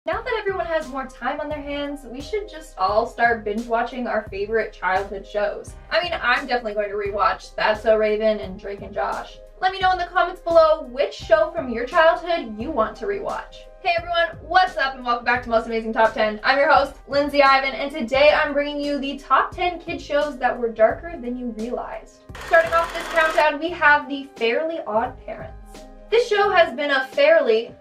Now that everyone has more time on their hands, we should just all start binge watching our favorite childhood shows. I mean, I'm definitely going to rewatch That's So Raven and Drake and Josh. Let me know in the comments below which show from your childhood you want to rewatch. Hey everyone, what's up and welcome back to Most Amazing Top 10. I'm your host, Lindsay Ivan, and today I'm bringing you the top 10 kid shows that were darker than you realized. Starting off this countdown, we have the Fairly OddParents. This show has been a fairly,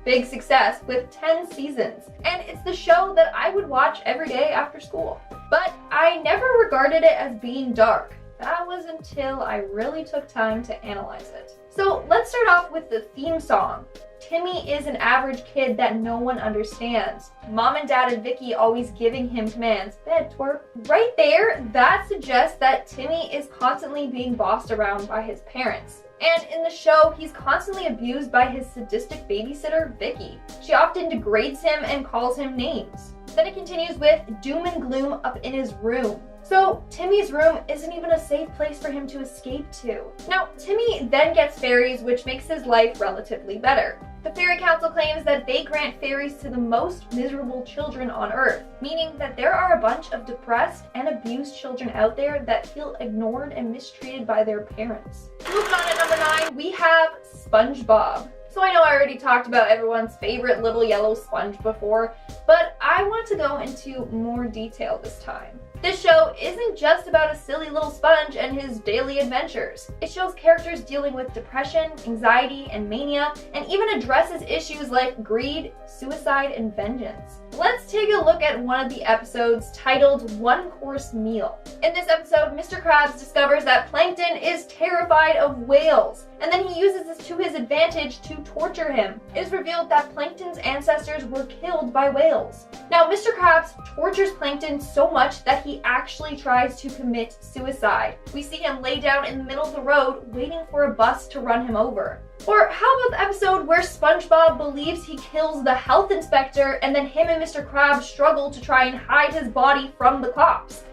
big success with 10 seasons, and it's the show that I would watch every day after school. But I never regarded it as being dark. That was until I really took time to analyze it. So let's start off with the theme song. Timmy is an average kid that no one understands. Mom and Dad and Vicky always giving him commands. Bed twerp. Right there, that suggests that Timmy is constantly being bossed around by his parents. And in the show, he's constantly abused by his sadistic babysitter, Vicky. She often degrades him and calls him names. Then it continues with doom and gloom up in his room. So Timmy's room isn't even a safe place for him to escape to. Now, Timmy then gets fairies, which makes his life relatively better. The Fairy Council claims that they grant fairies to the most miserable children on Earth, meaning that there are a bunch of depressed and abused children out there that feel ignored and mistreated by their parents. Moving on to number 9, we have SpongeBob. So I know I already talked about everyone's favorite little yellow sponge before, but I want to go into more detail this time. This show isn't just about a silly little sponge and his daily adventures. It shows characters dealing with depression, anxiety, and mania, and even addresses issues like greed, suicide, and vengeance. Let's take a look at one of the episodes titled One Course Meal. In this episode, Mr. Krabs discovers that Plankton is terrified of whales, and then he uses this to his advantage to torture him. It is revealed that Plankton's ancestors were killed by whales. Now, Mr. Krabs tortures Plankton so much that he actually tries to commit suicide. We see him lay down in the middle of the road waiting for a bus to run him over. Or how about the episode where SpongeBob believes he kills the health inspector and then him and Mr. Krabs struggle to try and hide his body from the cops?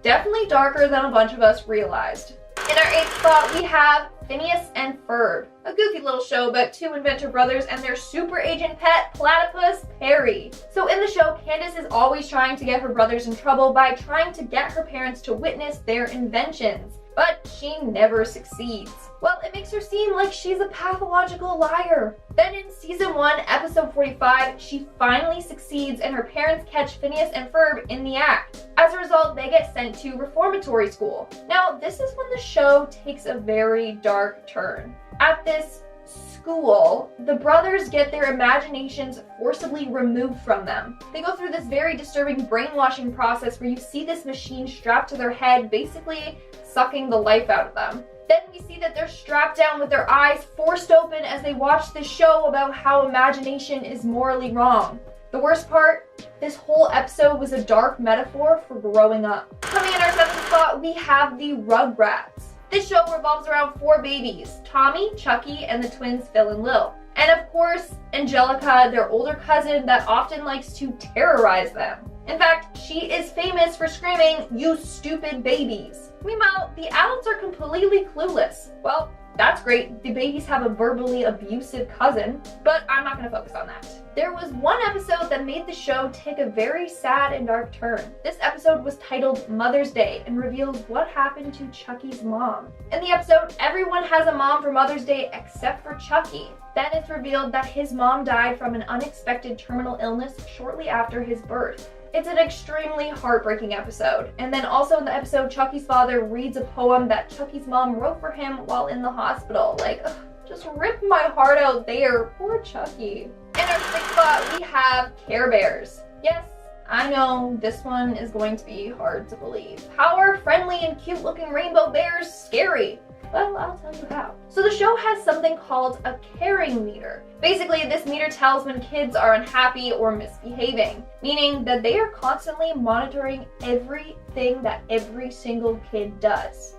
Definitely darker than a bunch of us realized. In our 8th spot, we have Phineas and Ferb, a goofy little show about two inventor brothers and their super agent pet, Platypus Perry. So in the show, Candace is always trying to get her brothers in trouble by trying to get her parents to witness their inventions, but she never succeeds. Well, it makes her seem like she's a pathological liar. Then in season 1, episode 45, she finally succeeds and her parents catch Phineas and Ferb in the act. As a result, they get sent to reformatory school. Now, this is when the show takes a very dark turn. At this school, the brothers get their imaginations forcibly removed from them. They go through this very disturbing brainwashing process where you see this machine strapped to their head, basically sucking the life out of them. Then we see that they're strapped down with their eyes forced open as they watch this show about how imagination is morally wrong. The worst part, this whole episode was a dark metaphor for growing up. Coming in our 7th spot, we have the Rugrats. This show revolves around 4 babies, Tommy, Chucky, and the twins Phil and Lil. And of course, Angelica, their older cousin that often likes to terrorize them. In fact, she is famous for screaming, "You stupid babies." Meanwhile, the adults are completely clueless. Well, that's great. The babies have a verbally abusive cousin, but I'm not going to focus on that. There was one episode that made the show take a very sad and dark turn. This episode was titled Mother's Day and reveals what happened to Chucky's mom. In the episode, everyone has a mom for Mother's Day except for Chucky. Then it's revealed that his mom died from an unexpected terminal illness shortly after his birth. It's an extremely heartbreaking episode. And then also in the episode, Chucky's father reads a poem that Chucky's mom wrote for him while in the hospital. Like, ugh, just rip my heart out there. Poor Chucky. In our 6th spot, we have Care Bears. Yes, I know this one is going to be hard to believe. How are friendly and cute looking rainbow bears scary? Well, I'll tell you how. So the show has something called a caring meter. Basically, this meter tells when kids are unhappy or misbehaving, meaning that they are constantly monitoring everything that every single kid does.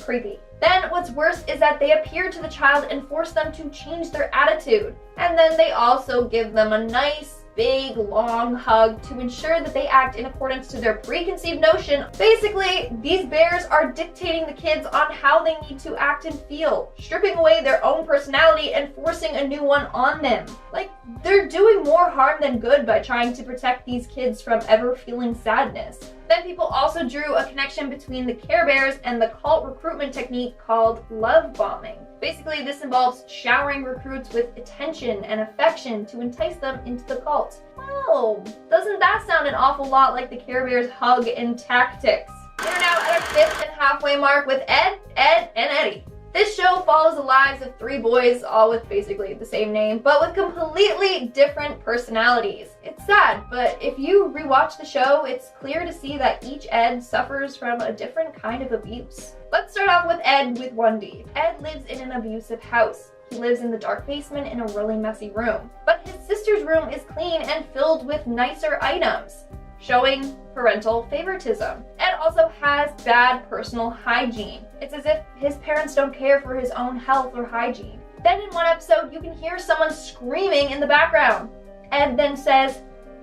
Creepy. Then what's worse is that they appear to the child and force them to change their attitude. And then they also give them a nice, big, long hug to ensure that they act in accordance to their preconceived notion. Basically, these bears are dictating the kids on how they need to act and feel, stripping away their own personality and forcing a new one on them. Like, they're doing more harm than good by trying to protect these kids from ever feeling sadness. Then people also drew a connection between the Care Bears and the cult recruitment technique called love bombing. Basically, this involves showering recruits with attention and affection to entice them into the cult. Oh, doesn't that sound an awful lot like the Care Bears' hug and tactics? We're now at our 5th and halfway mark with Ed, and Eddy. This show follows the lives of 3 boys, all with basically the same name, but with completely different personalities. It's sad, but if you rewatch the show, it's clear to see that each Ed suffers from a different kind of abuse. Let's start off with Ed with 1D. Ed lives in an abusive house. He lives in the dark basement in a really messy room. But his sister's room is clean and filled with nicer items, showing parental favoritism. Ed also has bad personal hygiene. It's as if his parents don't care for his own health or hygiene. Then in one episode, you can hear someone screaming in the background. Ed then says,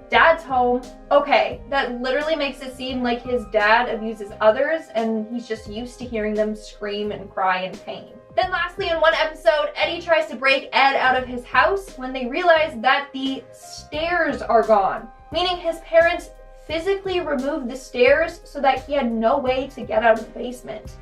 "Dad's home." Okay, that literally makes it seem like his dad abuses others and he's just used to hearing them scream and cry in pain. Then lastly, in one episode, Eddy tries to break Ed out of his house when they realize that the stairs are gone, meaning his parents physically removed the stairs so that he had no way to get out of the basement.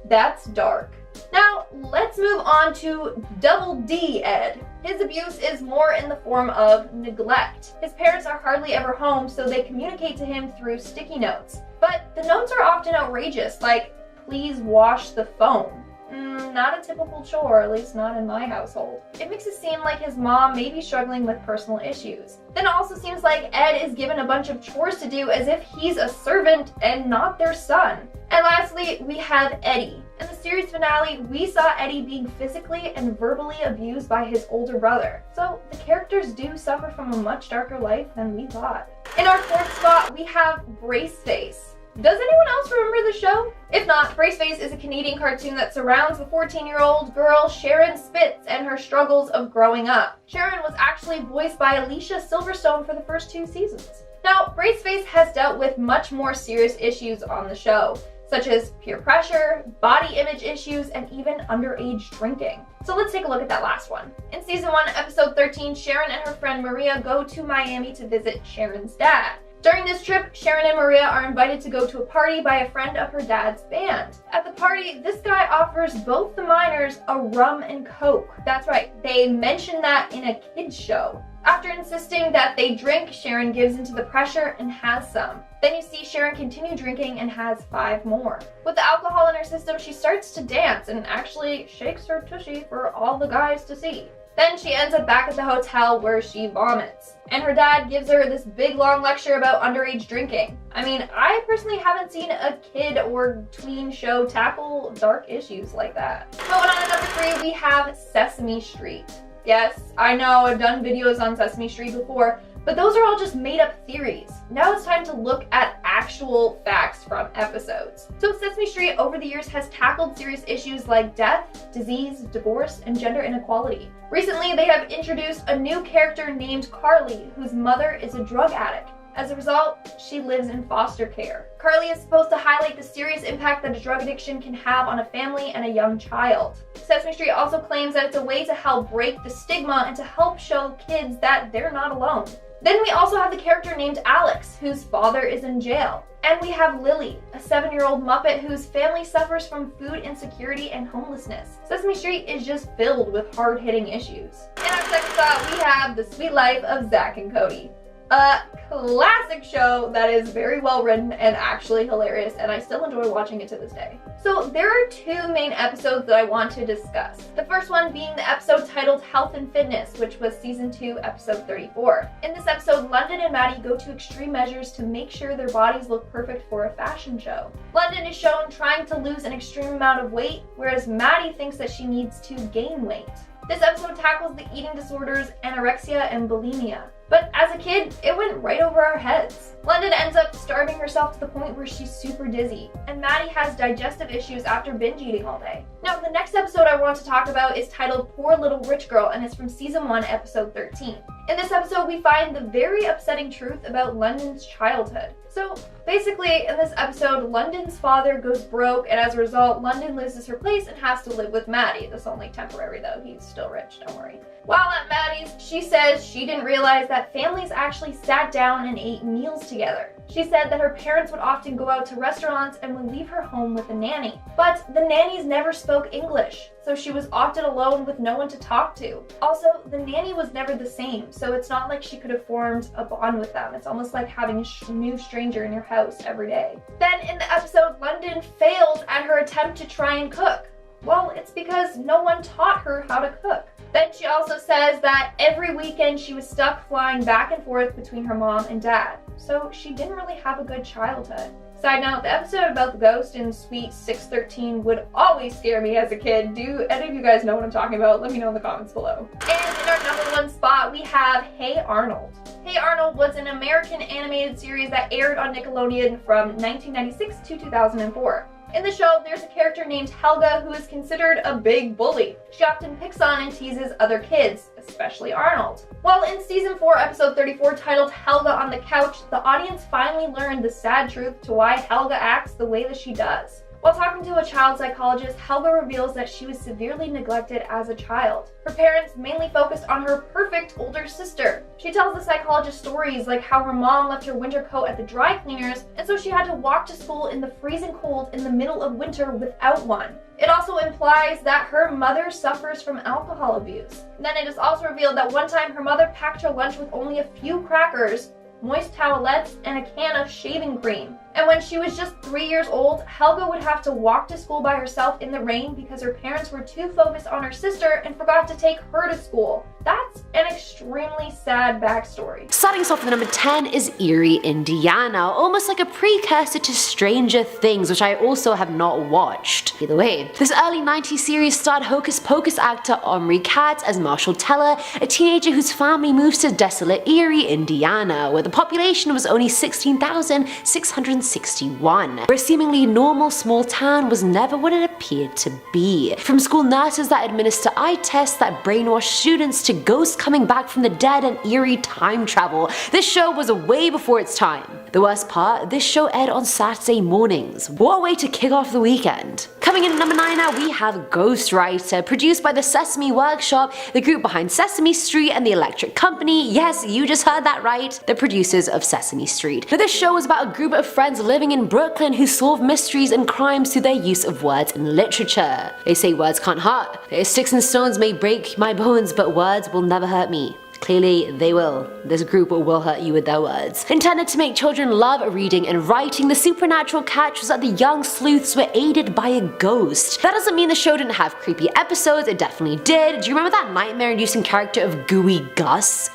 That's dark. Now, let's move on to Double D Ed. His abuse is more in the form of neglect. His parents are hardly ever home, so they communicate to him through sticky notes. But the notes are often outrageous, like, "Please wash the phone." Not a typical chore, at least not in my household. It makes it seem like his mom may be struggling with personal issues. Then it also seems like Ed is given a bunch of chores to do as if he's a servant and not their son. And lastly, we have Eddy. In the series finale, we saw Eddy being physically and verbally abused by his older brother. So the characters do suffer from a much darker life than we thought. In our 4th spot, we have Braceface. Does anyone else remember the show? If not, Braceface is a Canadian cartoon that surrounds the 14-year-old girl Sharon Spitz and her struggles of growing up. Sharon was actually voiced by Alicia Silverstone for the first 2 seasons. Now, Braceface has dealt with much more serious issues on the show, such as peer pressure, body image issues, and even underage drinking. So let's take a look at that last one. In season 1, episode 13, Sharon and her friend Maria go to Miami to visit Sharon's dad. During this trip, Sharon and Maria are invited to go to a party by a friend of her dad's band. At the party, this guy offers both the minors a rum and coke. That's right, they mention that in a kids show. After insisting that they drink, Sharon gives into the pressure and has some. Then you see Sharon continue drinking and has 5 more. With the alcohol in her system, she starts to dance and actually shakes her tushy for all the guys to see. Then she ends up back at the hotel where she vomits. And her dad gives her this big long lecture about underage drinking. I mean, I personally haven't seen a kid or tween show tackle dark issues like that. Moving on to number 3, we have Sesame Street. Yes, I know I've done videos on Sesame Street before, but those are all just made up theories. Now it's time to look at actual facts from episodes. So Sesame Street over the years has tackled serious issues like death, disease, divorce, and gender inequality. Recently, they have introduced a new character named Carly, whose mother is a drug addict. As a result, she lives in foster care. Carly is supposed to highlight the serious impact that a drug addiction can have on a family and a young child. Sesame Street also claims that it's a way to help break the stigma and to help show kids that they're not alone. Then we also have the character named Alex, whose father is in jail. And we have Lily, a 7-year-old Muppet whose family suffers from food insecurity and homelessness. Sesame Street is just filled with hard-hitting issues. In our 2nd spot, we have The Sweet Life of Zack and Cody. A classic show that is very well written and actually hilarious, and I still enjoy watching it to this day. So there are 2 main episodes that I want to discuss. The first one being the episode titled Health and Fitness, which was season 2, episode 34. In this episode, London and Maddie go to extreme measures to make sure their bodies look perfect for a fashion show. London is shown trying to lose an extreme amount of weight, whereas Maddie thinks that she needs to gain weight. This episode tackles the eating disorders, anorexia, and bulimia. But as a kid, it went right over our heads. London ends up starving herself to the point where she's super dizzy, and Maddie has digestive issues after binge eating all day. Now, the next episode I want to talk about is titled Poor Little Rich Girl, and it's from season 1, episode 13. In this episode, we find the very upsetting truth about London's childhood. So basically, in this episode, London's father goes broke, and as a result, London loses her place and has to live with Maddie. That's only temporary though, he's still rich, don't worry. While at Maddie's, she says she didn't realize that families actually sat down and ate meals together. She said that her parents would often go out to restaurants and would leave her home with a nanny. But the nannies never spoke English, so she was often alone with no one to talk to. Also, the nanny was never the same, so it's not like she could have formed a bond with them. It's almost like having a new stranger in your house every day. Then in the episode, London fails at her attempt to try and cook. Well, it's because no one taught her how to cook. Then she also says that every weekend she was stuck flying back and forth between her mom and dad. So she didn't really have a good childhood. Side note, the episode about the ghost in Suite 613 would always scare me as a kid. Do any of you guys know what I'm talking about? Let me know in the comments below. And in our number 1 spot, we have Hey Arnold. Hey Arnold was an American animated series that aired on Nickelodeon from 1996 to 2004. In the show, there's a character named Helga who is considered a big bully. She often picks on and teases other kids, especially Arnold. Well, in season 4, episode 34, titled Helga on the Couch, the audience finally learned the sad truth to why Helga acts the way that she does. While talking to a child psychologist, Helga reveals that she was severely neglected as a child. Her parents mainly focused on her perfect older sister. She tells the psychologist stories like how her mom left her winter coat at the dry cleaners, and so she had to walk to school in the freezing cold in the middle of winter without one. It also implies that her mother suffers from alcohol abuse. Then it is also revealed that one time her mother packed her lunch with only a few crackers, moist towelettes, and a can of shaving cream. And when she was just 3 years old, Helga would have to walk to school by herself in the rain because her parents were too focused on her sister and forgot to take her to school. That's an extremely sad backstory. Starting us off with number 10 is Erie, Indiana, almost like a precursor to Stranger Things, which I also have not watched. Either way, this early 90s series starred Hocus Pocus actor Omri Katz as Marshall Teller, a teenager whose family moves to desolate Erie, Indiana, where the population was only 16,661, where a seemingly normal small town was never what it appeared to be. From school nurses that administer eye tests that brainwash students to ghosts coming back from the dead and eerie time travel, this show was way before its time. The worst part, this show aired on Saturday mornings. What a way to kick off the weekend. Coming in at number 9 now, we have Ghostwriter, produced by the Sesame Workshop, the group behind Sesame Street and the Electric Company. Yes, you just heard that right, the producers of Sesame Street. Now, this show was about a group of friends living in Brooklyn who solve mysteries and crimes through their use of words in literature. They say words can't hurt. Sticks and stones may break my bones, but words will never hurt me. Clearly, they will. This group will hurt you with their words. Intended to make children love reading and writing, the supernatural catch was that the young sleuths were aided by a ghost. That doesn't mean the show didn't have creepy episodes, it definitely did. Do you remember that nightmare-inducing character of Gooey Gus?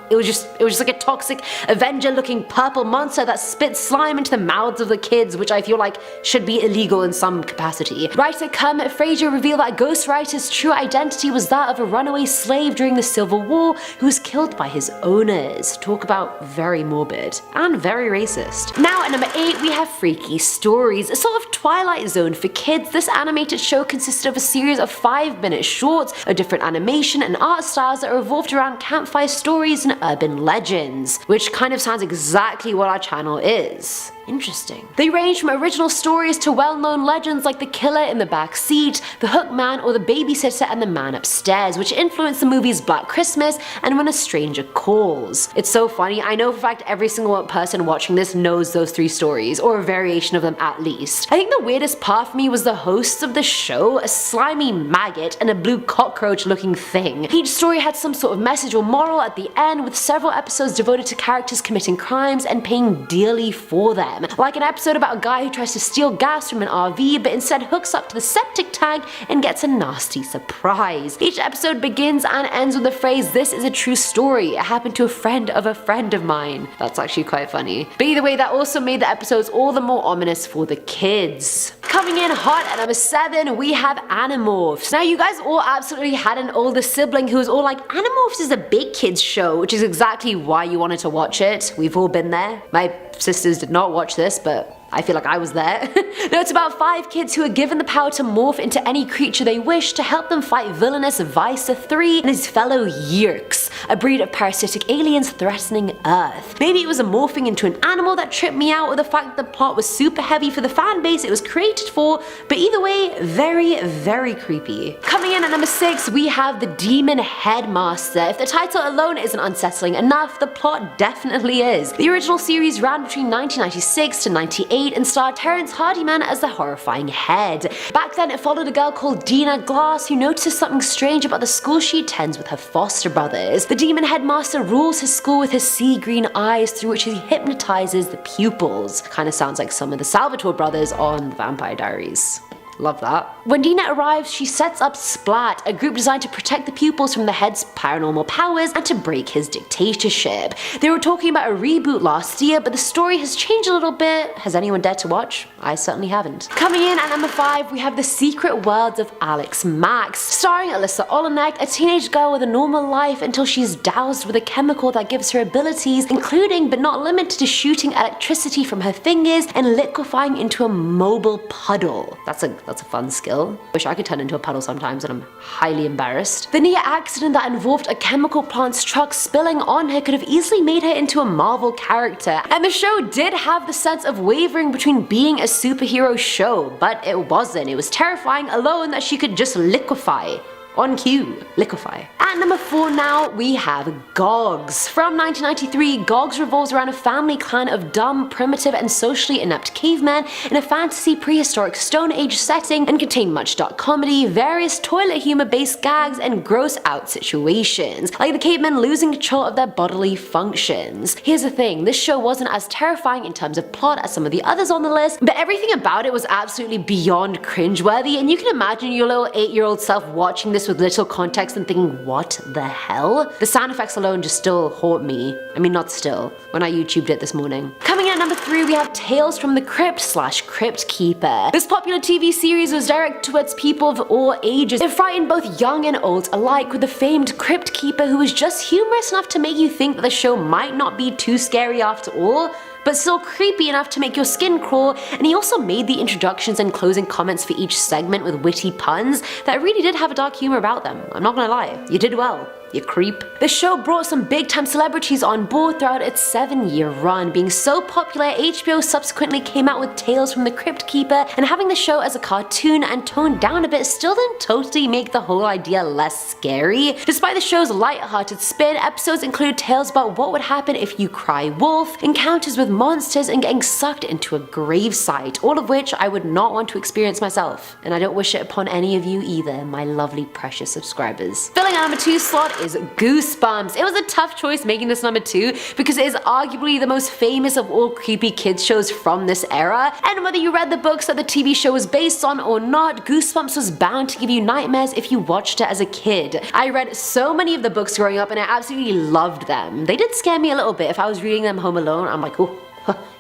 It was just like a toxic Avenger-looking purple monster that spit slime into the mouths of the kids, which I feel like should be illegal in some capacity. Writer Kermit Frazier revealed that Ghostwriter's true identity was that of a runaway slave during the Civil War who was killed by his owners. Talk about very morbid and very racist. Now at number 8 we have Freaky Stories, a sort of Twilight Zone for kids. This animated show consisted of a series of 5-minute shorts of different animation and art styles that revolved around campfire stories and urban legends, which kind of sounds exactly what our channel is. Interesting. They range from original stories to well-known legends like the killer in the back seat, the hook man, or the babysitter and the man upstairs, which influenced the movies Black Christmas and When a Stranger Calls. It's so funny, I know for a fact every single person watching this knows those 3 stories, or a variation of them at least. I think the weirdest part for me was the hosts of the show, a slimy maggot and a blue cockroach looking thing. Each story had some sort of message or moral at the end, with several episodes devoted to characters committing crimes and paying dearly for them. Like an episode about a guy who tries to steal gas from an RV but instead hooks up to the septic tank and gets a nasty surprise. Each episode begins and ends with the phrase, "This is a true story. It happened to a friend of mine." That's actually quite funny. But either way, that also made the episodes all the more ominous for the kids. Coming in hot at number 7, we have Animorphs. Now you guys all absolutely had an older sibling who was all like, Animorphs is a big kids show. show, which is exactly why you wanted to watch it. We've all been there. My sisters did not watch this, but I feel like I was there. No, it's about 5 kids who are given the power to morph into any creature they wish to help them fight villainous Visa 3 and his fellow Yeerks, a breed of parasitic aliens threatening Earth. Maybe it was a morphing into an animal that tripped me out, or the fact that the plot was super heavy for the fan base it was created for, but either way, very, very creepy. Coming in at number 6, we have the Demon Headmaster. If the title alone isn't unsettling enough, the plot definitely is. The original series ran between 1996 to 98 and starred Terrence Hardiman as the horrifying head. Back then it followed a girl called Dina Glass who noticed something strange about the school she attends with her foster brothers. The Demon Headmaster rules his school with his sea green eyes through which he hypnotizes the pupils. Kinda sounds like some of the Salvatore brothers on The Vampire Diaries. Love that. When Dina arrives, she sets up Splat, a group designed to protect the pupils from the head's paranormal powers and to break his dictatorship. They were talking about a reboot last year, but the story has changed a little bit. Has anyone dared to watch? I certainly haven't. Coming in at number 5, we have The Secret Worlds of Alex Max, starring Alyssa Olenek, a teenage girl with a normal life until she's doused with a chemical that gives her abilities, including but not limited to shooting electricity from her fingers and liquefying into a mobile puddle. That's a fun skill. Wish I could turn into a puddle sometimes, and I'm highly embarrassed. The near accident that involved a chemical plant's truck spilling on her could have easily made her into a Marvel character, and the show did have the sense of wavering between being a superhero show, but it wasn't. It was terrifying alone that she could just liquefy. On cue, liquefy. At number 4 now, we have Gogs. From 1993, Gogs revolves around a family clan of dumb, primitive, and socially inept cavemen in a fantasy prehistoric Stone Age setting and contained much dark comedy, various toilet humor-based gags, and gross-out situations, like the cavemen losing control of their bodily functions. Here's the thing, this show wasn't as terrifying in terms of plot as some of the others on the list, but everything about it was absolutely beyond cringeworthy, and you can imagine your little 8-year-old self watching this with little context and thinking, what the hell? The sound effects alone just still haunt me. I mean, not still, when I YouTubed it this morning. Coming in at number 3, we have Tales from the Crypt / Crypt Keeper. This popular TV series was directed towards people of all ages. It frightened both young and old alike, with the famed Crypt Keeper who was just humorous enough to make you think that the show might not be too scary after all, but still creepy enough to make your skin crawl, and he also made the introductions and closing comments for each segment with witty puns that really did have a dark humor about them. I'm not gonna lie, you did well. You creep. The show brought some big time celebrities on board throughout its 7-year run. Being so popular, HBO subsequently came out with Tales from the Crypt Keeper, and having the show as a cartoon and toned down a bit still didn't totally make the whole idea less scary. Despite the show's light-hearted spin, episodes include tales about what would happen if you cry wolf, encounters with monsters, and getting sucked into a gravesite, all of which I would not want to experience myself. And I don't wish it upon any of you either, my lovely precious subscribers. Filling our number 2 slot is Goosebumps. It was a tough choice making this number 2 because it is arguably the most famous of all creepy kids shows from this era, and whether you read the books that the TV show was based on or not, Goosebumps was bound to give you nightmares if you watched it as a kid. I read so many of the books growing up and I absolutely loved them. They did scare me a little bit. If I was reading them home alone, I'm like, oh,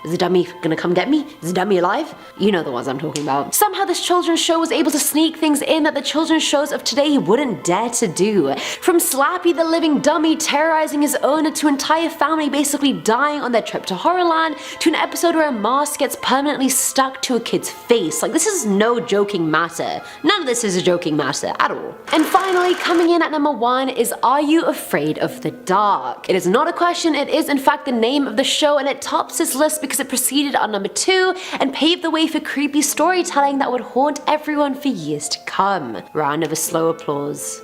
is the dummy gonna come get me? Is the dummy alive? You know the ones I'm talking about. Somehow this children's show was able to sneak things in that the children's shows of today wouldn't dare to do. From Slappy the living dummy terrorizing his owner to entire family basically dying on their trip to Horrorland, to an episode where a mask gets permanently stuck to a kid's face. Like, this is no joking matter. None of this is a joking matter at all. And finally, coming in at number 1 is Are You Afraid of the Dark? It is not a question, it is in fact the name of the show, and it tops this list because it proceeded on number 2 and paved the way for creepy storytelling that would haunt everyone for years to come. Round of a slow applause.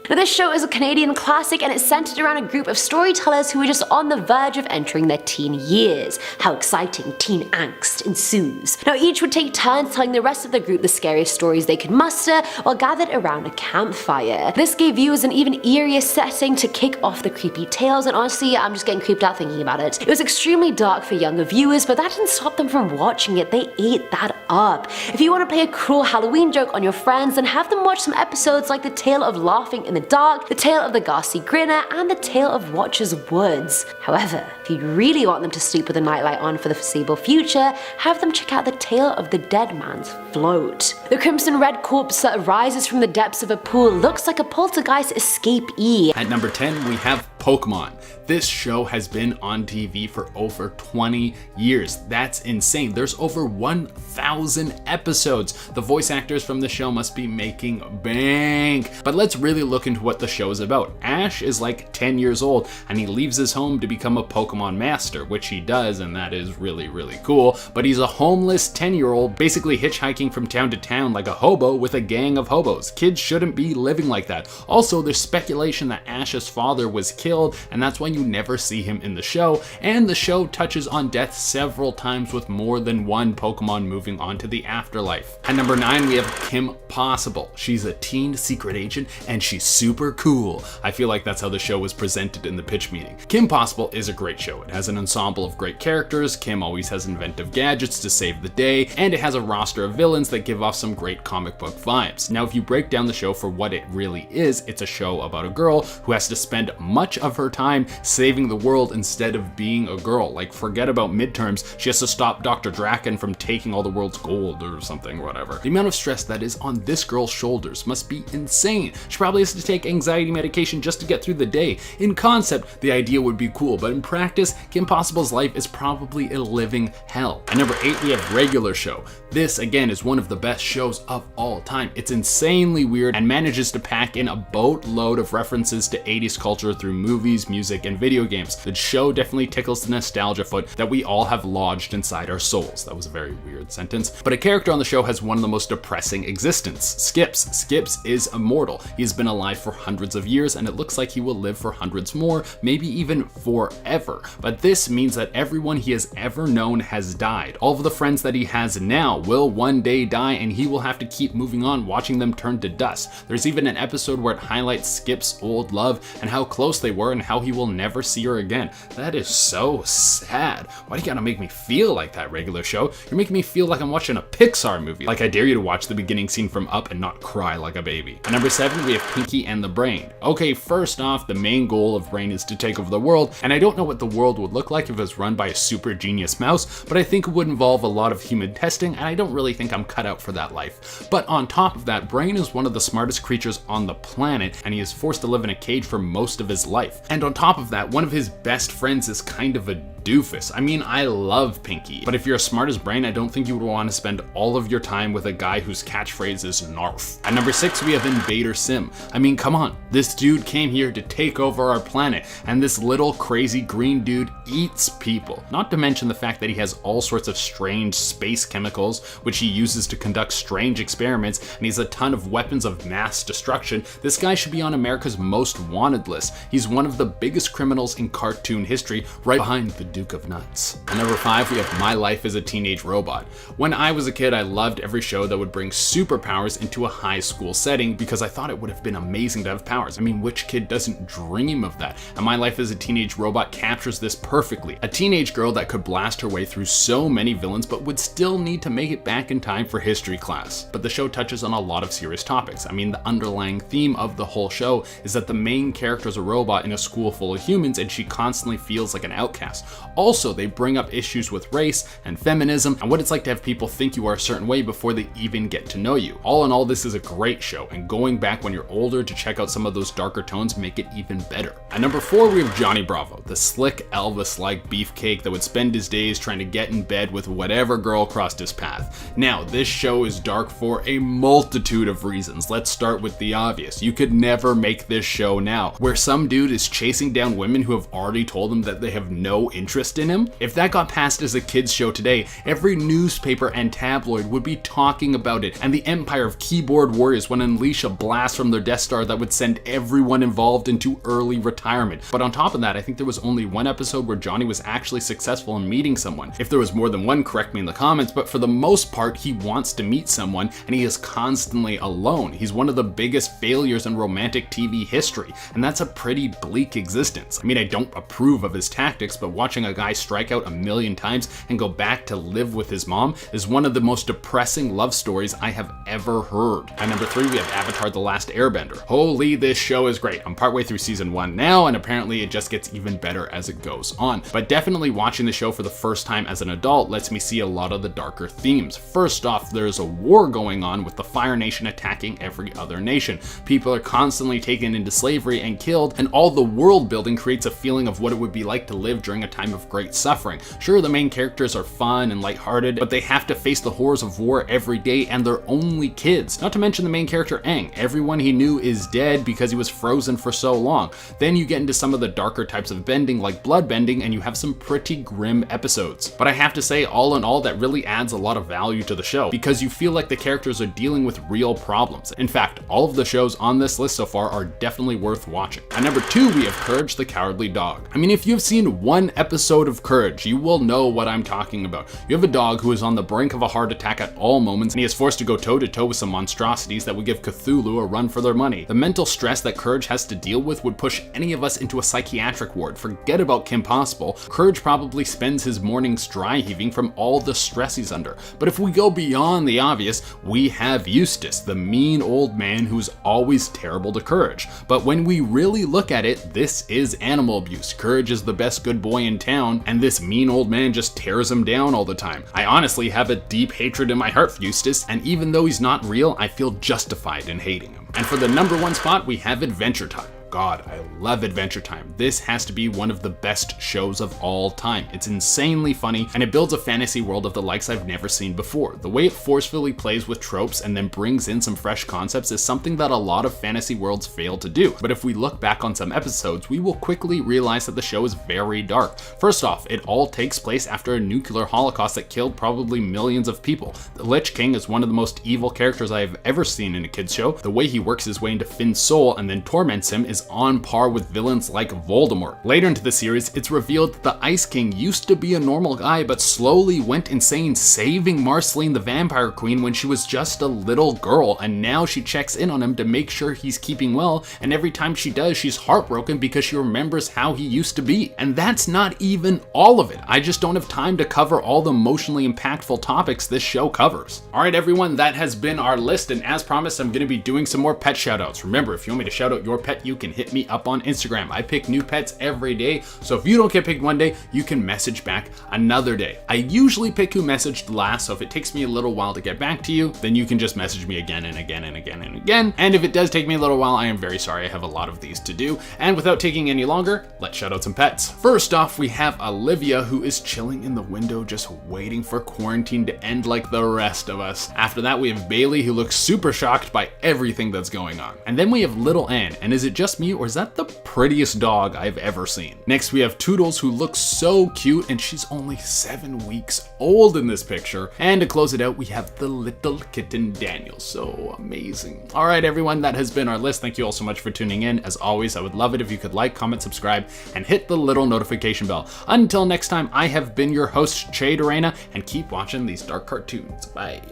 Now this show is a Canadian classic and it's centered around a group of storytellers who are just on the verge of entering their teen years. How exciting teen angst ensues. Now each would take turns telling the rest of the group the scariest stories they could muster while gathered around a campfire. This gave viewers an even eerier setting to kick off the creepy tales, and honestly I'm just getting creeped out thinking about it. It was extremely dark for younger viewers, but that didn't stop them from watching it. They ate that up. If you want to play a cruel Halloween joke on your friends, then have them watch some episodes like The Tale of Laughing in the Dark, The Tale of the Ghastly Grinner, and The Tale of Watcher's Woods. However, if you really want them to sleep with a nightlight on for the foreseeable future, have them check out The Tale of the Dead Man's Float. The crimson red corpse that rises from the depths of a pool looks like a poltergeist escapee. At number 10, we have Pokemon. This show has been on TV for over 20 years. That's insane. There's over 1,000 episodes. The voice actors from the show must be making bank. But let's really look into what the show is about. Ash is like 10 years old and he leaves his home to become a Pokemon master, which he does, and that is really, really cool. But he's a homeless 10-year-old basically hitchhiking from town to town like a hobo with a gang of hobos. Kids shouldn't be living like that. Also, there's speculation that Ash's father was killed, and that's why you never see him in the show, and the show touches on death several times with more than one Pokemon moving on to the afterlife. At number 9, we have Kim Possible. She's a teen secret agent and she's super cool. I feel like that's how the show was presented in the pitch meeting. Kim Possible is a great show. It has an ensemble of great characters, Kim always has inventive gadgets to save the day, and it has a roster of villains that give off some great comic book vibes. Now, if you break down the show for what it really is, it's a show about a girl who has to spend much of her time saving the world instead of being a girl. Like, forget about midterms, she has to stop Dr. Draken from taking all the world's gold or something, whatever. The amount of stress that is on this girl's shoulders must be insane. She probably has to take anxiety medication just to get through the day. In concept, the idea would be cool, but in practice, Kim Possible's life is probably a living hell. At number 8, we have Regular Show. This, again, is one of the best shows of all time. It's insanely weird and manages to pack in a boatload of references to 80s culture through movies, music, and video games. The show definitely tickles the nostalgia foot that we all have lodged inside our souls. That was a very weird sentence. But a character on the show has one of the most depressing existence. Skips. Skips is immortal. He's been alive for hundreds of years, and it looks like he will live for hundreds more, maybe even forever. But this means that everyone he has ever known has died. All of the friends that he has now will one day die, and he will have to keep moving on, watching them turn to dust. There's even an episode where it highlights Skip's old love and how close they were and how he will never see her again. That is so sad. Why do you gotta make me feel like that, Regular Show? You're making me feel like I'm watching a Pixar movie. Like, I dare you to watch the beginning scene from Up and not cry like a baby. At number 7, we have Pinky and the Brain. Okay, first off, the main goal of Brain is to take over the world, and I don't know what the world would look like if it was run by a super genius mouse, but I think it would involve a lot of human testing, and I don't really think I'm cut out for that life. But on top of that, Brain is one of the smartest creatures on the planet, and he is forced to live in a cage for most of his life. And on top of that, one of his best friends is kind of a doofus. I mean, I love Pinky, but if you're as smart as Brain, I don't think you would want to spend all of your time with a guy whose catchphrase is Narf. At number 6, we have Invader Sim. I mean, come on, this dude came here to take over our planet, and this little crazy green dude eats people. Not to mention the fact that he has all sorts of strange space chemicals, which he uses to conduct strange experiments, and he has a ton of weapons of mass destruction. This guy should be on America's most wanted list. He's one of the biggest criminals in cartoon history, right behind the Duke of Nuts. At number 5, we have My Life as a Teenage Robot. When I was a kid, I loved every show that would bring superpowers into a high school setting because I thought it would have been amazing to have powers. I mean, which kid doesn't dream of that? And My Life as a Teenage Robot captures this perfectly. A teenage girl that could blast her way through so many villains but would still need to make it back in time for history class. But the show touches on a lot of serious topics. I mean, the underlying theme of the whole show is that the main character is a robot in a school full of humans and she constantly feels like an outcast. Also, they bring up issues with race and feminism and what it's like to have people think you are a certain way before they even get to know you. All in all, this is a great show, and going back when you're older to check out some of those darker tones make it even better. At number 4, we have Johnny Bravo, the slick Elvis-like beefcake that would spend his days trying to get in bed with whatever girl crossed his path. Now, this show is dark for a multitude of reasons. Let's start with the obvious. You could never make this show now, where some dude is chasing down women who have already told him that they have no interest in him. If that got passed as a kid's show today, every newspaper and tabloid would be talking about it, and the empire of keyboard warriors would unleash a blast from their Death Star that would send everyone involved into early retirement. But on top of that, I think there was only one episode where Johnny was actually successful in meeting someone. If there was more than one, correct me in the comments, but for the most part, he wants to meet someone, and he is constantly alone. He's one of the biggest failures in romantic TV history, and that's a pretty bleak existence. I mean, I don't approve of his tactics, but watching a guy strike out a million times and go back to live with his mom is one of the most depressing love stories I have ever heard. At number 3, we have Avatar: The Last Airbender. Holy, this show is great. I'm partway through season 1 now, and apparently it just gets even better as it goes on. But definitely watching the show for the first time as an adult lets me see a lot of the darker themes. First off, there's a war going on with the Fire Nation attacking every other nation. People are constantly taken into slavery and killed, and all the world building creates a feeling of what it would be like to live during a time of great suffering. Sure, the main characters are fun and lighthearted, but they have to face the horrors of war every day, and they're only kids. Not to mention the main character Aang. Everyone he knew is dead because he was frozen for so long. Then you get into some of the darker types of bending like blood bending, and you have some pretty grim episodes. But I have to say, all in all, that really adds a lot of value to the show because you feel like the characters are dealing with real problems. In fact, all of the shows on this list so far are definitely worth watching. At number 2, we have Courage the Cowardly Dog. I mean, if you've seen one episode of Courage, you will know what I'm talking about. You have a dog who is on the brink of a heart attack at all moments, and he is forced to go toe-to-toe with some monstrosities that would give Cthulhu a run for their money. The mental stress that Courage has to deal with would push any of us into a psychiatric ward. Forget about Kim Possible. Courage probably spends his mornings dry heaving from all the stress he's under. But if we go beyond the obvious, we have Eustace, the mean old man who's always terrible to Courage. But when we really look at it, this is animal abuse. Courage is the best good boy in town, and this mean old man just tears him down all the time. I honestly have a deep hatred in my heart for Eustace, and even though he's not real, I feel justified in hating him. And for the number 1 spot, we have Adventure Time. God, I love Adventure Time. This has to be one of the best shows of all time. It's insanely funny, and it builds a fantasy world of the likes I've never seen before. The way it forcefully plays with tropes and then brings in some fresh concepts is something that a lot of fantasy worlds fail to do. But if we look back on some episodes, we will quickly realize that the show is very dark. First off, it all takes place after a nuclear holocaust that killed probably millions of people. The Lich King is one of the most evil characters I have ever seen in a kids show. The way he works his way into Finn's soul and then torments him is on par with villains like Voldemort. Later into the series, it's revealed that the Ice King used to be a normal guy, but slowly went insane, saving Marceline the Vampire Queen when she was just a little girl, and now she checks in on him to make sure he's keeping well, and every time she does, she's heartbroken because she remembers how he used to be. And that's not even all of it. I just don't have time to cover all the emotionally impactful topics this show covers. Alright everyone, that has been our list, and as promised, I'm going to be doing some more pet shoutouts. Remember, if you want me to shout out your pet, you can hit me up on Instagram. I pick new pets every day, so if you don't get picked one day, you can message back another day. I usually pick who messaged last, so if it takes me a little while to get back to you, then you can just message me again and again and again and again. And if it does take me a little while, I am very sorry. I have a lot of these to do. And without taking any longer, let's shout out some pets. First off, we have Olivia, who is chilling in the window just waiting for quarantine to end like the rest of us. After that, we have Bailey, who looks super shocked by everything that's going on. And then we have Little Ann, and is it just me or is that the prettiest dog I've ever seen? Next, we have Toodles, who looks so cute, and she's only 7 weeks old in this picture. And to close it out, we have the little kitten Daniel. So amazing. All right, everyone, that has been our list. Thank you all so much for tuning in. As always, I would love it if you could like, comment, subscribe, and hit the little notification bell. Until next time, I have been your host, Che Dorena, and keep watching these dark cartoons. Bye.